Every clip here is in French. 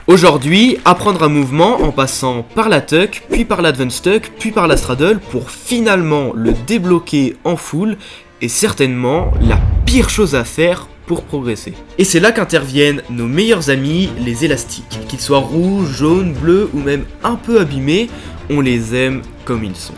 Aujourd'hui, apprendre un mouvement en passant par la tuck, puis par l'advance tuck, puis par la straddle pour finalement le débloquer en full est certainement la pire chose à faire pour progresser. Et c'est là qu'interviennent nos meilleurs amis, les élastiques. Qu'ils soient rouges, jaunes, bleus ou même un peu abîmés, on les aime comme ils sont.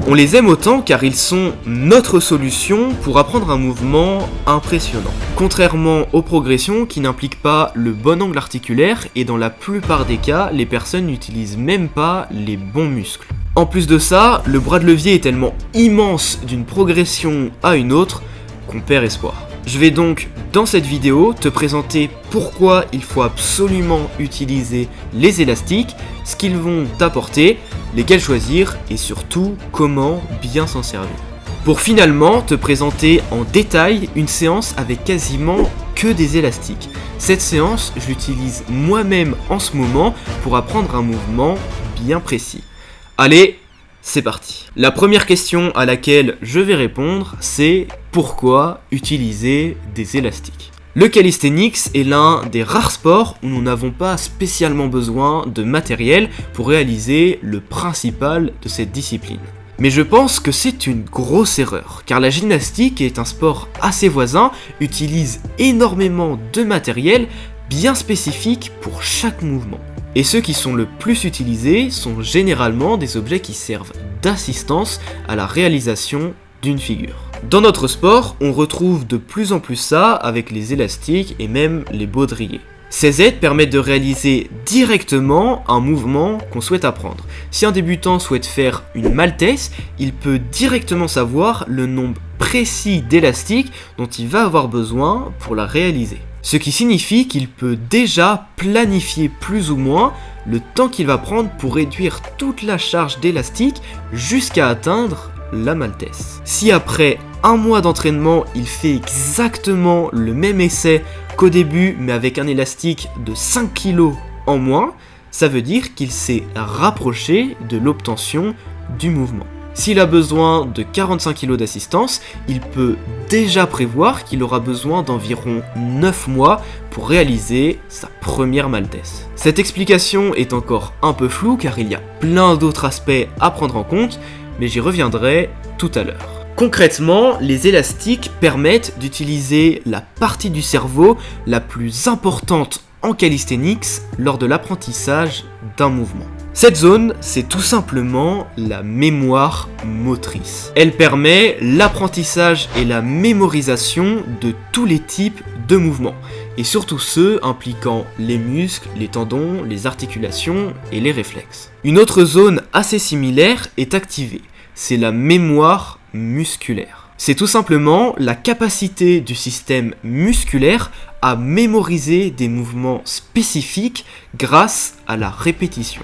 On les aime autant car ils sont notre solution pour apprendre un mouvement impressionnant. Contrairement aux progressions qui n'impliquent pas le bon angle articulaire et dans la plupart des cas, les personnes n'utilisent même pas les bons muscles. En plus de ça, le bras de levier est tellement immense d'une progression à une autre qu'on perd espoir. Je vais donc, dans cette vidéo, te présenter pourquoi il faut absolument utiliser les élastiques, ce qu'ils vont t'apporter, lesquels choisir et surtout comment bien s'en servir. Pour finalement te présenter en détail une séance avec quasiment que des élastiques. Cette séance, je l'utilise moi-même en ce moment pour apprendre un mouvement bien précis. Allez, c'est parti. La première question à laquelle je vais répondre, c'est pourquoi utiliser des élastiques ? Le calisthenics est l'un des rares sports où nous n'avons pas spécialement besoin de matériel pour réaliser le principal de cette discipline. Mais je pense que c'est une grosse erreur, car la gymnastique est un sport assez voisin, utilise énormément de matériel bien spécifique pour chaque mouvement. Et ceux qui sont le plus utilisés sont généralement des objets qui servent d'assistance à la réalisation d'une figure. Dans notre sport, on retrouve de plus en plus ça avec les élastiques et même les baudriers. Ces aides permettent de réaliser directement un mouvement qu'on souhaite apprendre. Si un débutant souhaite faire une maltaise, il peut directement savoir le nombre précis d'élastiques dont il va avoir besoin pour la réaliser. Ce qui signifie qu'il peut déjà planifier plus ou moins le temps qu'il va prendre pour réduire toute la charge d'élastique jusqu'à atteindre la maltaise. Si après un mois d'entraînement, il fait exactement le même essai qu'au début, mais avec un élastique de 5 kg en moins, ça veut dire qu'il s'est rapproché de l'obtention du mouvement. S'il a besoin de 45 kg d'assistance, il peut déjà prévoir qu'il aura besoin d'environ 9 mois pour réaliser sa première maltaise. Cette explication est encore un peu floue car il y a plein d'autres aspects à prendre en compte, mais j'y reviendrai tout à l'heure. Concrètement, les élastiques permettent d'utiliser la partie du cerveau la plus importante en calisthenics lors de l'apprentissage d'un mouvement. Cette zone, c'est tout simplement la mémoire motrice. Elle permet l'apprentissage et la mémorisation de tous les types de mouvements, et surtout ceux impliquant les muscles, les tendons, les articulations et les réflexes. Une autre zone assez similaire est activée, c'est la mémoire musculaire. C'est tout simplement la capacité du système musculaire à mémoriser des mouvements spécifiques grâce à la répétition.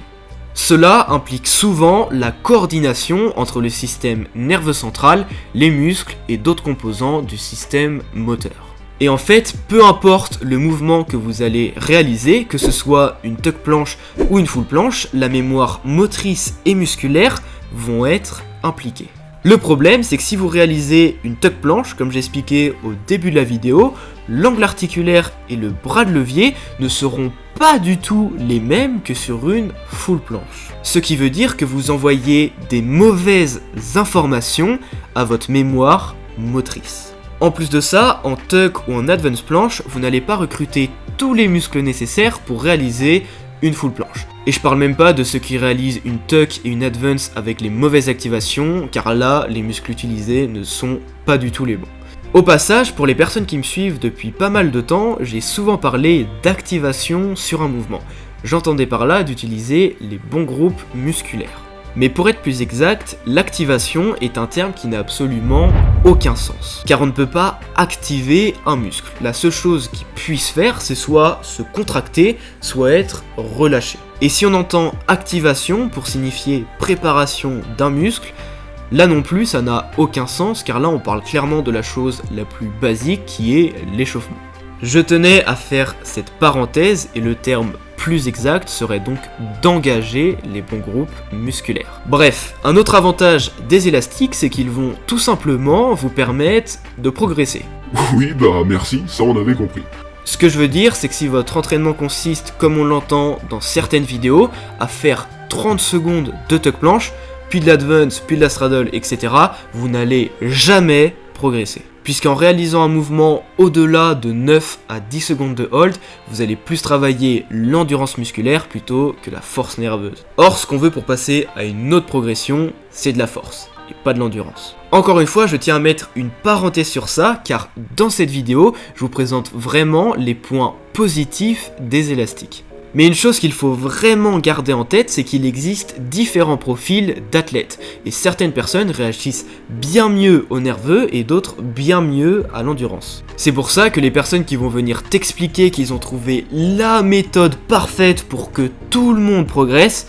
Cela implique souvent la coordination entre le système nerveux central, les muscles et d'autres composants du système moteur. Et en fait, peu importe le mouvement que vous allez réaliser, que ce soit une tuck planche ou une full planche, la mémoire motrice et musculaire vont être impliquées. Le problème, c'est que si vous réalisez une tuck planche, comme j'expliquais au début de la vidéo, l'angle articulaire et le bras de levier ne seront pas du tout les mêmes que sur une full planche. Ce qui veut dire que vous envoyez des mauvaises informations à votre mémoire motrice. En plus de ça, en tuck ou en advance planche, vous n'allez pas recruter tous les muscles nécessaires pour réaliser une full planche. Et je parle même pas de ceux qui réalisent une tuck et une advance avec les mauvaises activations, car là, les muscles utilisés ne sont pas du tout les bons. Au passage, pour les personnes qui me suivent depuis pas mal de temps, j'ai souvent parlé d'activation sur un mouvement. J'entendais par là d'utiliser les bons groupes musculaires. Mais pour être plus exact, l'activation est un terme qui n'a absolument aucun sens. Car on ne peut pas activer un muscle. La seule chose qu'il puisse faire, c'est soit se contracter, soit être relâché. Et si on entend activation pour signifier préparation d'un muscle, là non plus ça n'a aucun sens car là on parle clairement de la chose la plus basique qui est l'échauffement. Je tenais à faire cette parenthèse et le terme plus exact serait donc d'engager les bons groupes musculaires. Bref, un autre avantage des élastiques, c'est qu'ils vont tout simplement vous permettre de progresser. Oui, bah merci, ça on avait compris. Ce que je veux dire, c'est que si votre entraînement consiste, comme on l'entend dans certaines vidéos, à faire 30 secondes de tuck planche, puis de l'advance, puis de la straddle, etc., vous n'allez jamais progresser. Puisqu'en réalisant un mouvement au-delà de 9 à 10 secondes de hold, vous allez plus travailler l'endurance musculaire plutôt que la force nerveuse. Or, ce qu'on veut pour passer à une autre progression, c'est de la force, et pas de l'endurance. Encore une fois, je tiens à mettre une parenthèse sur ça, car dans cette vidéo, je vous présente vraiment les points positifs des élastiques. Mais une chose qu'il faut vraiment garder en tête, c'est qu'il existe différents profils d'athlètes, et certaines personnes réagissent bien mieux au nerveux et d'autres bien mieux à l'endurance. C'est pour ça que les personnes qui vont venir t'expliquer qu'ils ont trouvé la méthode parfaite pour que tout le monde progresse,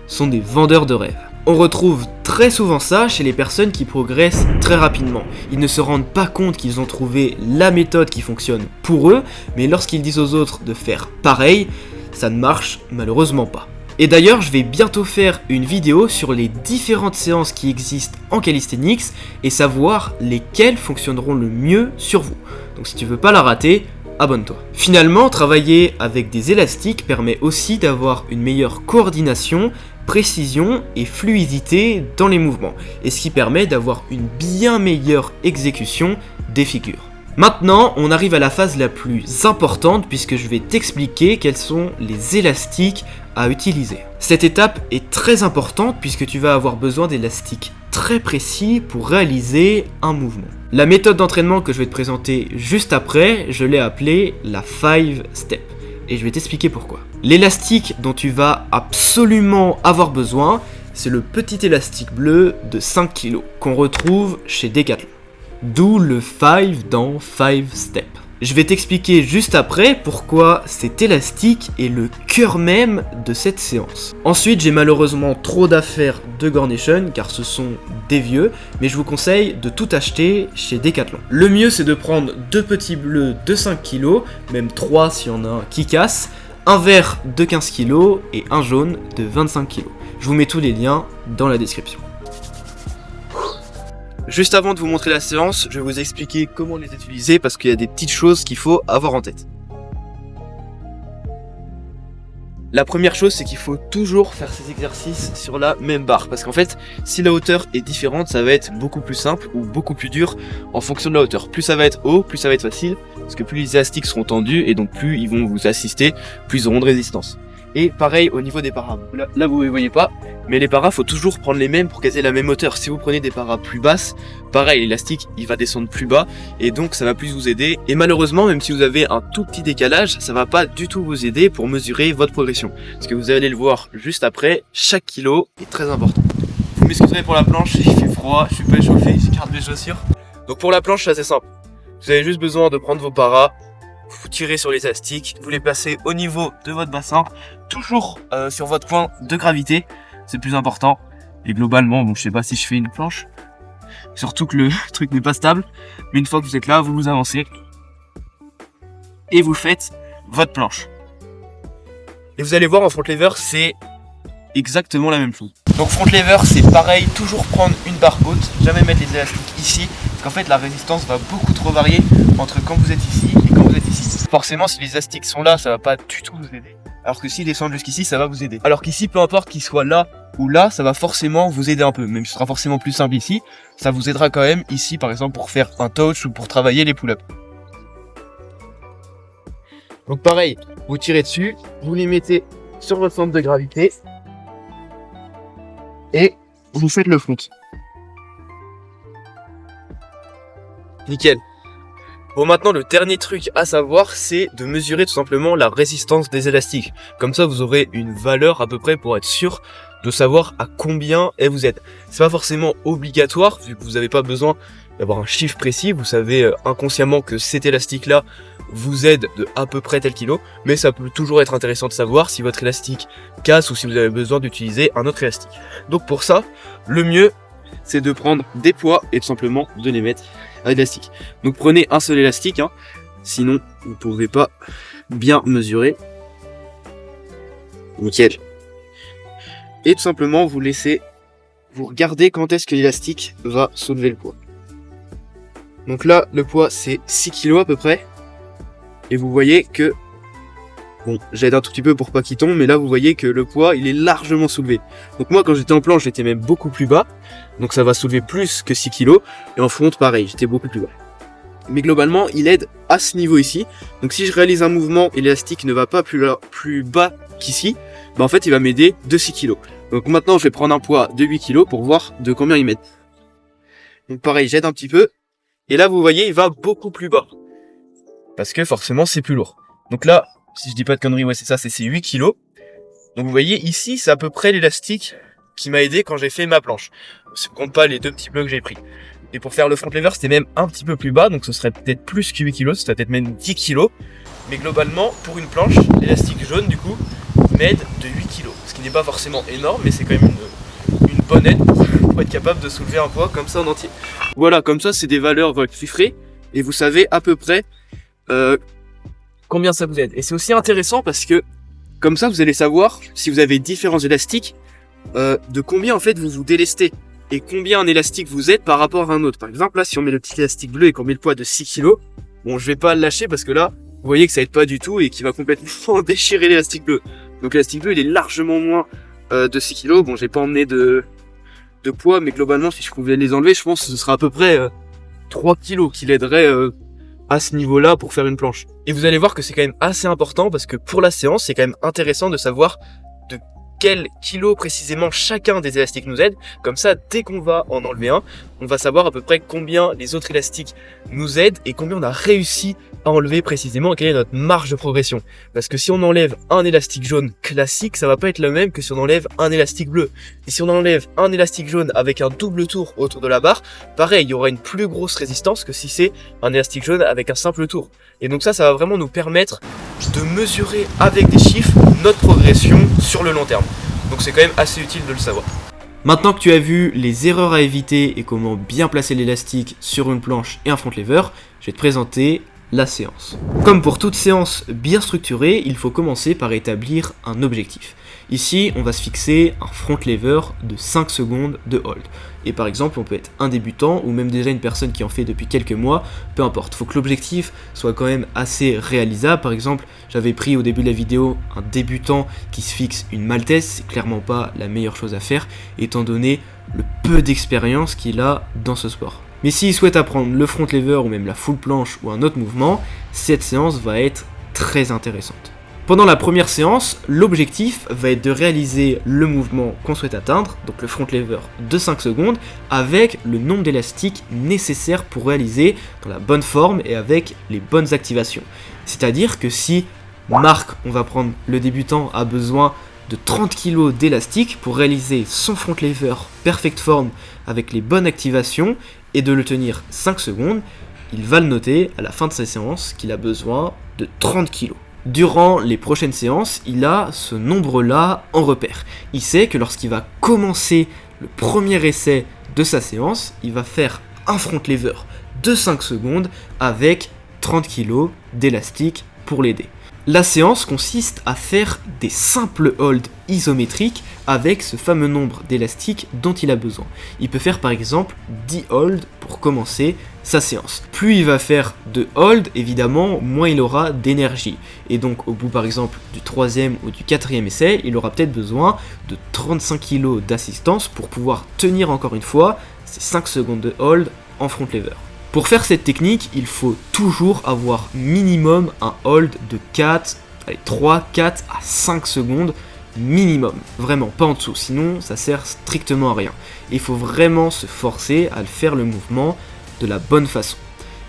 sont des vendeurs de rêves. On retrouve très souvent ça chez les personnes qui progressent très rapidement. Ils ne se rendent pas compte qu'ils ont trouvé la méthode qui fonctionne pour eux, mais lorsqu'ils disent aux autres de faire pareil, ça ne marche malheureusement pas. Et d'ailleurs, je vais bientôt faire une vidéo sur les différentes séances qui existent en calisthenics et savoir lesquelles fonctionneront le mieux sur vous. Donc si tu veux pas la rater, abonne-toi. Finalement, travailler avec des élastiques permet aussi d'avoir une meilleure coordination, précision et fluidité dans les mouvements, et ce qui permet d'avoir une bien meilleure exécution des figures. Maintenant, on arrive à la phase la plus importante puisque je vais t'expliquer quels sont les élastiques à utiliser. Cette étape est très importante puisque tu vas avoir besoin d'élastiques très précis pour réaliser un mouvement. La méthode d'entraînement que je vais te présenter juste après, je l'ai appelée la 5 step. Et je vais t'expliquer pourquoi. L'élastique dont tu vas absolument avoir besoin, c'est le petit élastique bleu de 5 kg qu'on retrouve chez Decathlon. D'où le 5 dans 5 Step. Je vais t'expliquer juste après pourquoi cet élastique est le cœur même de cette séance. Ensuite, j'ai malheureusement trop d'affaires de Gore Nation car ce sont des vieux, mais je vous conseille de tout acheter chez Decathlon. Le mieux, c'est de prendre 2 petits bleus de 5 kg, même 3 s'il y en a un qui casse, un vert de 15 kg et un jaune de 25 kg. Je vous mets tous les liens dans la description. Juste avant de vous montrer la séance, je vais vous expliquer comment les utiliser parce qu'il y a des petites choses qu'il faut avoir en tête. La première chose, c'est qu'il faut toujours faire ces exercices sur la même barre. Parce qu'en fait, si la hauteur est différente, ça va être beaucoup plus simple ou beaucoup plus dur en fonction de la hauteur. Plus ça va être haut, plus ça va être facile. Parce que plus les élastiques seront tendus et donc plus ils vont vous assister, plus ils auront de résistance. Et pareil au niveau des paras. Là vous ne les voyez pas, mais les paras, faut toujours prendre les mêmes pour qu'elles aient la même hauteur. Si vous prenez des paras plus basses, pareil, l'élastique il va descendre plus bas et donc ça va plus vous aider. Et malheureusement, même si vous avez un tout petit décalage, ça va pas du tout vous aider pour mesurer votre progression. Parce que vous allez le voir juste après, chaque kilo est très important. Vous m'excuserez pour la planche, il fait froid, je suis pas échauffé, je garde mes chaussures. Donc pour la planche, c'est assez simple. Vous avez juste besoin de prendre vos paras, vous tirez sur les élastiques, vous les placez au niveau de votre bassin, toujours sur votre point de gravité, c'est plus important. Et globalement, bon, je sais pas si je fais une planche, surtout que le truc n'est pas stable, mais une fois que vous êtes là, vous vous avancez et vous faites votre planche. Et vous allez voir en front lever, c'est exactement la même chose. Donc front lever, c'est pareil, toujours prendre une barre haute, jamais mettre les élastiques ici, parce qu'en fait la résistance va beaucoup trop varier entre quand vous êtes ici et quand vous êtes ici. Forcément, si les élastiques sont là, ça va pas du tout vous aider. Alors que s'ils descendent jusqu'ici, ça va vous aider. Alors qu'ici, peu importe qu'ils soient là ou là, ça va forcément vous aider un peu. Même si ce sera forcément plus simple ici, ça vous aidera quand même ici, par exemple, pour faire un touch ou pour travailler les pull-ups. Donc pareil, vous tirez dessus, vous les mettez sur votre centre de gravité et vous faites le front. Nickel. Bon, maintenant le dernier truc à savoir, c'est de mesurer tout simplement la résistance des élastiques. Comme ça, vous aurez une valeur à peu près pour être sûr de savoir à combien vous êtes. C'est pas forcément obligatoire, vu que vous n'avez pas besoin d'avoir un chiffre précis. Vous savez inconsciemment que cet élastique-là vous aide de à peu près tel kilo, mais ça peut toujours être intéressant de savoir si votre élastique casse ou si vous avez besoin d'utiliser un autre élastique. Donc pour ça, le mieux, c'est de prendre des poids et tout simplement de les mettre à l'élastique. Donc prenez un seul élastique, sinon vous ne pourrez pas bien mesurer. Nickel. Et tout simplement vous regardez quand est-ce que l'élastique va soulever le poids. Donc là, le poids c'est 6 kg à peu près. Et vous voyez que, bon, j'aide un tout petit peu pour pas qu'il tombe, mais là vous voyez que le poids il est largement soulevé. Donc moi quand j'étais en planche j'étais même beaucoup plus bas, donc ça va soulever plus que 6 kg, et en front pareil, j'étais beaucoup plus bas. Mais globalement il aide à ce niveau ici, donc si je réalise un mouvement et l'élastique ne va pas plus bas qu'ici, bah en fait il va m'aider de 6 kg. Donc maintenant je vais prendre un poids de 8 kg pour voir de combien il m'aide. Donc pareil, j'aide un petit peu, et là vous voyez il va beaucoup plus bas. Parce que forcément c'est plus lourd. Donc là, si je dis pas de conneries, ouais c'est ça, c'est 8 kg. Donc vous voyez ici c'est à peu près l'élastique qui m'a aidé quand j'ai fait ma planche. Si on compte pas les 2 petits bleus que j'ai pris. Et pour faire le front lever c'était même un petit peu plus bas, donc ce serait peut-être plus que 8 kg, ce serait peut-être même 10 kg. Mais globalement, pour une planche, l'élastique jaune du coup m'aide de 8 kg. Ce qui n'est pas forcément énorme, mais c'est quand même une bonne aide pour être capable de soulever un poids comme ça en entier. Voilà, comme ça c'est des valeurs chiffrées, et vous savez à peu près combien ça vous aide. Et c'est aussi intéressant parce que comme ça vous allez savoir si vous avez différents élastiques, de combien en fait vous vous délestez et combien un élastique vous aide par rapport à un autre. Par exemple là si on met le petit élastique bleu et qu'on met le poids de 6 kg, bon je vais pas le lâcher parce que là vous voyez que ça aide pas du tout et qu'il va complètement déchirer l'élastique bleu. Donc l'élastique bleu il est largement moins de 6 kg. Bon j'ai pas emmené de poids, mais globalement si je pouvais les enlever je pense que ce sera à peu près 3 kg qui l'aiderait à ce niveau-là pour faire une planche. Et vous allez voir que c'est quand même assez important parce que pour la séance, c'est quand même intéressant de savoir de quel kilo précisément chacun des élastiques nous aide. Comme ça, dès qu'on va en enlever un, on va savoir à peu près combien les autres élastiques nous aident et combien on a réussi à enlever précisément et quelle est notre marge de progression. Parce que si on enlève un élastique jaune classique, ça va pas être le même que si on enlève un élastique bleu. Et si on enlève un élastique jaune avec un double tour autour de la barre, pareil, il y aura une plus grosse résistance que si c'est un élastique jaune avec un simple tour. Et donc ça va vraiment nous permettre de mesurer avec des chiffres notre progression sur le long terme. Donc c'est quand même assez utile de le savoir. Maintenant que tu as vu les erreurs à éviter et comment bien placer l'élastique sur une planche et un front lever, je vais te présenter la séance. Comme pour toute séance bien structurée, il faut commencer par établir un objectif. Ici, on va se fixer un front lever de 5 secondes de hold. Et par exemple, on peut être un débutant ou même déjà une personne qui en fait depuis quelques mois, peu importe. Il faut que l'objectif soit quand même assez réalisable. Par exemple, j'avais pris au début de la vidéo un débutant qui se fixe une maltaise. C'est clairement pas la meilleure chose à faire, étant donné le peu d'expérience qu'il a dans ce sport. Mais s'il souhaite apprendre le front lever ou même la full planche ou un autre mouvement, cette séance va être très intéressante. Pendant la première séance, l'objectif va être de réaliser le mouvement qu'on souhaite atteindre, donc le front lever de 5 secondes, avec le nombre d'élastiques nécessaires pour réaliser dans la bonne forme et avec les bonnes activations. C'est-à-dire que si Marc, on va prendre le débutant, a besoin de 30 kg d'élastique pour réaliser son front lever perfect form avec les bonnes activations et de le tenir 5 secondes, il va le noter à la fin de sa séance qu'il a besoin de 30 kg. Durant les prochaines séances, il a ce nombre-là en repère. Il sait que lorsqu'il va commencer le premier essai de sa séance, il va faire un front lever de 5 secondes avec 30 kg d'élastique pour l'aider. La séance consiste à faire des simples holds isométriques avec ce fameux nombre d'élastiques dont il a besoin. Il peut faire par exemple 10 holds pour commencer sa séance. Plus il va faire de holds, évidemment, moins il aura d'énergie. Et donc au bout par exemple du 3e ou du 4e essai, il aura peut-être besoin de 35 kg d'assistance pour pouvoir tenir encore une fois ces 5 secondes de hold en front lever. Pour faire cette technique, il faut toujours avoir minimum un hold de 3, 4 à 5 secondes minimum. Vraiment, pas en dessous, sinon ça sert strictement à rien. Il faut vraiment se forcer à faire le mouvement de la bonne façon.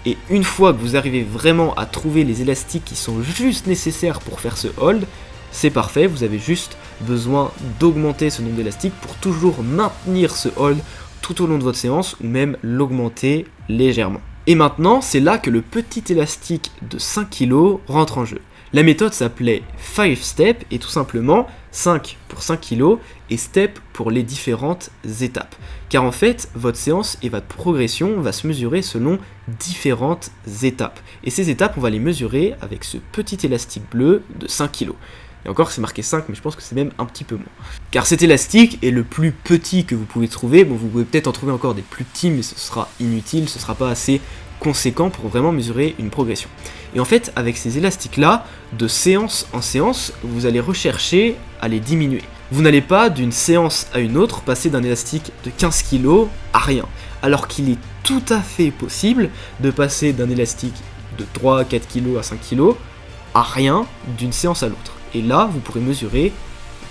Et une fois que vous arrivez vraiment à trouver les élastiques qui sont juste nécessaires pour faire ce hold, c'est parfait, vous avez juste besoin d'augmenter ce nombre d'élastiques pour toujours maintenir ce hold tout au long de votre séance ou même l'augmenter légèrement. Et maintenant, c'est là que le petit élastique de 5 kg rentre en jeu. La méthode s'appelait 5 Step et tout simplement 5 pour 5 kg et Step pour les différentes étapes. Car en fait, votre séance et votre progression va se mesurer selon différentes étapes. Et ces étapes, on va les mesurer avec ce petit élastique bleu de 5 kg. Et encore, c'est marqué 5, mais je pense que c'est même un petit peu moins. Car cet élastique est le plus petit que vous pouvez trouver. Bon, vous pouvez peut-être en trouver encore des plus petits, mais ce sera inutile, ce sera pas assez conséquent pour vraiment mesurer une progression. Et en fait, avec ces élastiques-là, de séance en séance, vous allez rechercher à les diminuer. Vous n'allez pas, d'une séance à une autre, passer d'un élastique de 15 kg à rien, alors qu'il est tout à fait possible de passer d'un élastique de 3 à 4 kg à 5 kg à rien d'une séance à l'autre. Et là, vous pourrez mesurer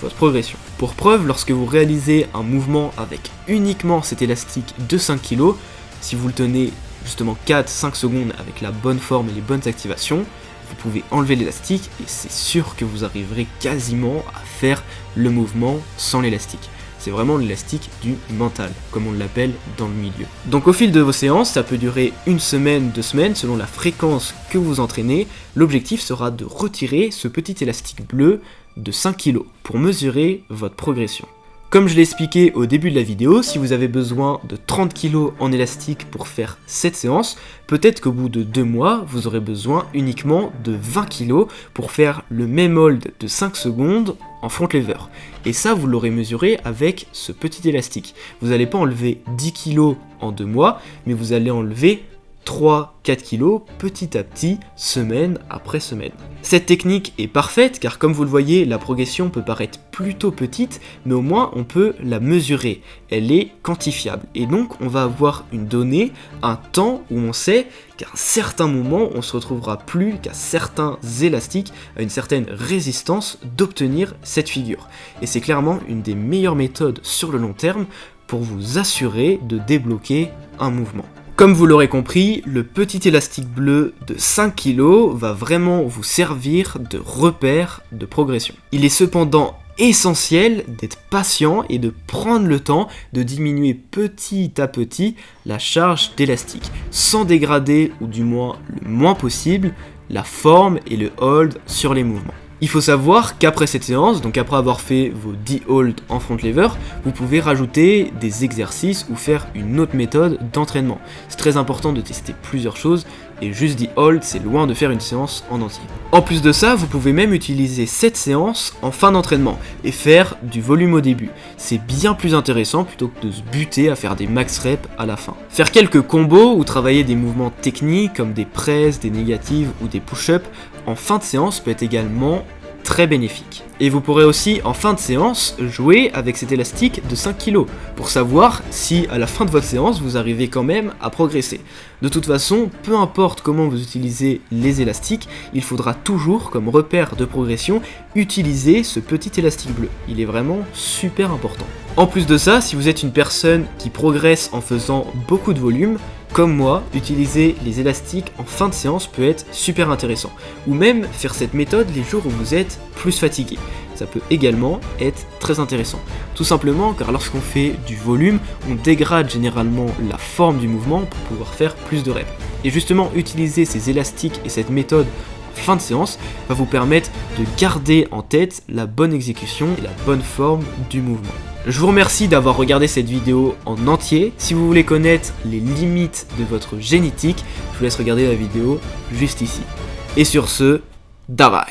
votre progression. Pour preuve, lorsque vous réalisez un mouvement avec uniquement cet élastique de 5 kg, si vous le tenez justement 4-5 secondes avec la bonne forme et les bonnes activations, vous pouvez enlever l'élastique et c'est sûr que vous arriverez quasiment à faire le mouvement sans l'élastique. C'est vraiment l'élastique du mental, comme on l'appelle dans le milieu. Donc au fil de vos séances, ça peut durer 1 semaine, 2 semaines, selon la fréquence que vous entraînez. L'objectif sera de retirer ce petit élastique bleu de 5 kg pour mesurer votre progression. Comme je l'ai expliqué au début de la vidéo, si vous avez besoin de 30 kg en élastique pour faire cette séance, peut-être qu'au bout de 2 mois, vous aurez besoin uniquement de 20 kg pour faire le même hold de 5 secondes en front lever. Et ça, vous l'aurez mesuré avec ce petit élastique. Vous n'allez pas enlever 10 kg en 2 mois, mais vous allez enlever 3-4 kg petit à petit, semaine après semaine. Cette technique est parfaite car comme vous le voyez, la progression peut paraître plutôt petite, mais au moins on peut la mesurer. Elle est quantifiable et donc on va avoir une donnée, un temps où on sait qu'à un certain moment on se retrouvera plus qu'à certains élastiques, à une certaine résistance d'obtenir cette figure. Et c'est clairement une des meilleures méthodes sur le long terme pour vous assurer de débloquer un mouvement. Comme vous l'aurez compris, le petit élastique bleu de 5 kg va vraiment vous servir de repère de progression. Il est cependant essentiel d'être patient et de prendre le temps de diminuer petit à petit la charge d'élastique, sans dégrader, ou du moins le moins possible, la forme et le hold sur les mouvements. Il faut savoir qu'après cette séance, donc après avoir fait vos 10 holds en front lever, vous pouvez rajouter des exercices ou faire une autre méthode d'entraînement. C'est très important de tester plusieurs choses et juste 10 holds, c'est loin de faire une séance en entier. En plus de ça, vous pouvez même utiliser cette séance en fin d'entraînement et faire du volume au début. C'est bien plus intéressant plutôt que de se buter à faire des max reps à la fin. Faire quelques combos ou travailler des mouvements techniques comme des presses, des négatives ou des push-ups en fin de séance peut être également très bénéfique. Et vous pourrez aussi en fin de séance jouer avec cet élastique de 5 kg pour savoir si à la fin de votre séance vous arrivez quand même à progresser. De toute façon, peu importe comment vous utilisez les élastiques, il faudra toujours comme repère de progression utiliser ce petit élastique bleu. Il est vraiment super important. En plus de ça, si vous êtes une personne qui progresse en faisant beaucoup de volume, comme moi, utiliser les élastiques en fin de séance peut être super intéressant. Ou même faire cette méthode les jours où vous êtes plus fatigué. Ça peut également être très intéressant. Tout simplement car lorsqu'on fait du volume, on dégrade généralement la forme du mouvement pour pouvoir faire plus de reps. Et justement, utiliser ces élastiques et cette méthode en fin de séance va vous permettre de garder en tête la bonne exécution et la bonne forme du mouvement. Je vous remercie d'avoir regardé cette vidéo en entier. Si vous voulez connaître les limites de votre génétique, je vous laisse regarder la vidéo juste ici. Et sur ce, Davai!